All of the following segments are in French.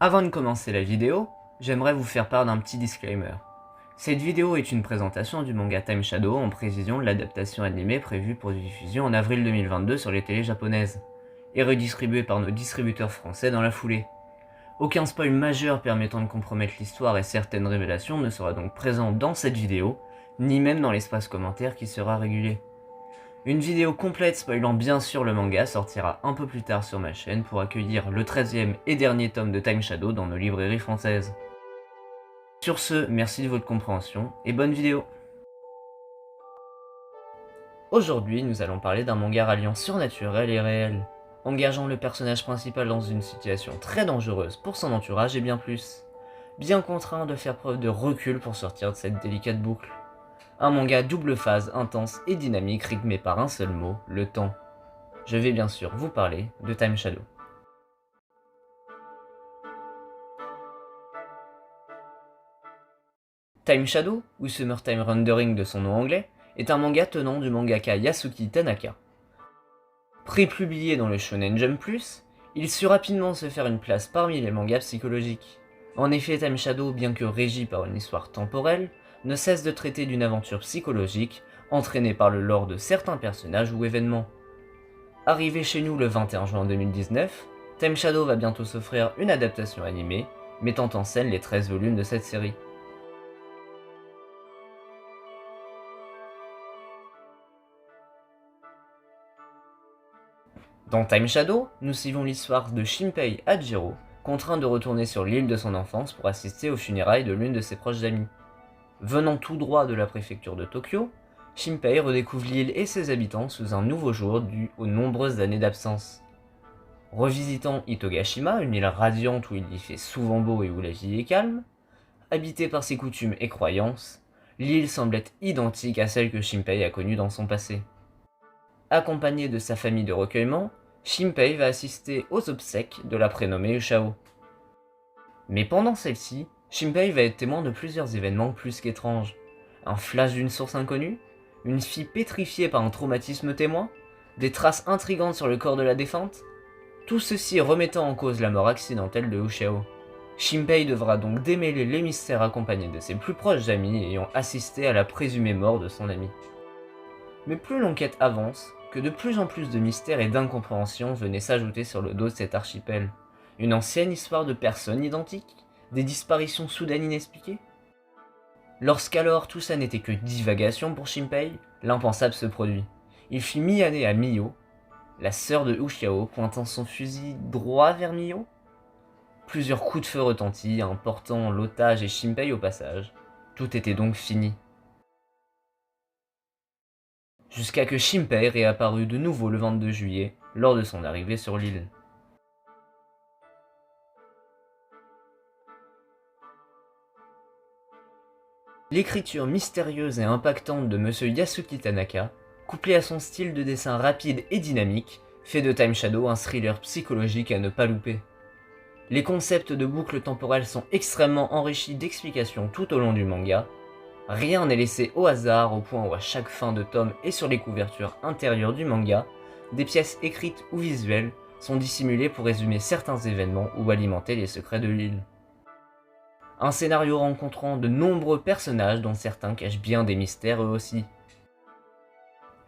Avant de commencer la vidéo, j'aimerais vous faire part d'un petit disclaimer. Cette vidéo est une présentation du manga Time Shadow en prévision de l'adaptation animée prévue pour diffusion en avril 2022 sur les télés japonaises, et redistribuée par nos distributeurs français dans la foulée. Aucun spoil majeur permettant de compromettre l'histoire et certaines révélations ne sera donc présent dans cette vidéo, ni même dans l'espace commentaire qui sera régulé. Une vidéo complète spoilant bien sûr le manga sortira un peu plus tard sur ma chaîne pour accueillir le 13e et dernier tome de Time Shadow dans nos librairies françaises. Sur ce, merci de votre compréhension et bonne vidéo. Aujourd'hui, nous allons parler d'un manga ralliant surnaturel et réel, engageant le personnage principal dans une situation très dangereuse pour son entourage et bien plus, bien contraint de faire preuve de recul pour sortir de cette délicate boucle. Un manga double phase, intense et dynamique rythmé par un seul mot, le temps. Je vais bien sûr vous parler de Time Shadow. Time Shadow, ou Summertime Rendering de son nom anglais, est un manga tenant du mangaka Yasuki Tanaka. Pré-publié dans le Shonen Jump Plus, il sut rapidement se faire une place parmi les mangas psychologiques. En effet, Time Shadow, bien que régi par une histoire temporelle, ne cesse de traiter d'une aventure psychologique entraînée par le lore de certains personnages ou événements. Arrivé chez nous le 21 juin 2019, Time Shadow va bientôt s'offrir une adaptation animée, mettant en scène les 13 volumes de cette série. Dans Time Shadow, nous suivons l'histoire de Shinpei Hachiro, contraint de retourner sur l'île de son enfance pour assister aux funérailles de l'une de ses proches amies. Venant tout droit de la préfecture de Tokyo, Shinpei redécouvre l'île et ses habitants sous un nouveau jour dû aux nombreuses années d'absence. Revisitant Itogashima, une île radiante où il y fait souvent beau et où la vie est calme, habitée par ses coutumes et croyances, l'île semble être identique à celle que Shinpei a connue dans son passé. Accompagné de sa famille de recueillement, Shinpei va assister aux obsèques de la prénommée Ushao. Mais pendant celle-ci, Shinpei va être témoin de plusieurs événements plus qu'étranges. Un flash d'une source inconnue, une fille pétrifiée par un traumatisme témoin, des traces intrigantes sur le corps de la défunte, tout ceci remettant en cause la mort accidentelle de Ushao. Shinpei devra donc démêler les mystères accompagné de ses plus proches amis ayant assisté à la présumée mort de son ami. Mais plus l'enquête avance, que de plus en plus de mystères et d'incompréhensions venaient s'ajouter sur le dos de cet archipel. Une ancienne histoire de personnes identiques, des disparitions soudaines inexpliquées. Lorsqu'alors tout ça n'était que divagation pour Shinpei, l'impensable se produit. Il fit Miyane à Miyo, la sœur de Ushao, pointant son fusil droit vers Miyo. Plusieurs coups de feu retentis, emportant l'otage et Shinpei au passage. Tout était donc fini. Jusqu'à que Shinpei réapparut de nouveau le 22 juillet, lors de son arrivée sur l'île. L'écriture mystérieuse et impactante de Monsieur Yasuki Tanaka, couplée à son style de dessin rapide et dynamique, fait de Time Shadow un thriller psychologique à ne pas louper. Les concepts de boucles temporelles sont extrêmement enrichis d'explications tout au long du manga. Rien n'est laissé au hasard au point où à chaque fin de tome et sur les couvertures intérieures du manga, des pièces écrites ou visuelles sont dissimulées pour résumer certains événements ou alimenter les secrets de l'île. Un scénario rencontrant de nombreux personnages dont certains cachent bien des mystères eux aussi.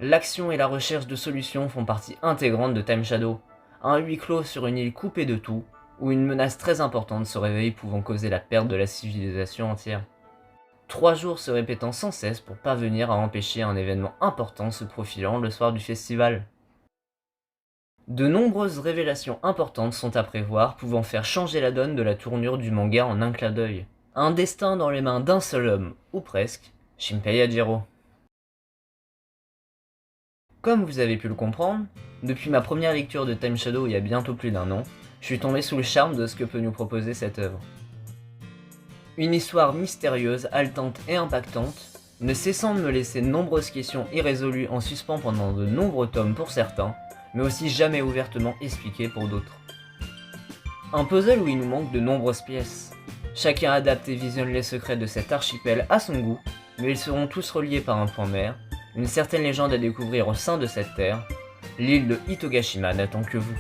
L'action et la recherche de solutions font partie intégrante de Time Shadow, un huis clos sur une île coupée de tout, où une menace très importante se réveille pouvant causer la perte de la civilisation entière. 3 jours se répétant sans cesse pour parvenir à empêcher un événement important se profilant le soir du festival. De nombreuses révélations importantes sont à prévoir, pouvant faire changer la donne de la tournure du manga en un clin d'œil. Un destin dans les mains d'un seul homme, ou presque, Shinpei Hachiro. Comme vous avez pu le comprendre, depuis ma première lecture de Time Shadow il y a bientôt plus d'1 an, je suis tombé sous le charme de ce que peut nous proposer cette œuvre. Une histoire mystérieuse, haletante et impactante, ne cessant de me laisser de nombreuses questions irrésolues en suspens pendant de nombreux tomes pour certains, mais aussi jamais ouvertement expliquées pour d'autres. Un puzzle où il nous manque de nombreuses pièces. Chacun adapte et visionne les secrets de cet archipel à son goût, mais ils seront tous reliés par un point mère, une certaine légende à découvrir au sein de cette terre. L'île de Itogashima n'attend que vous.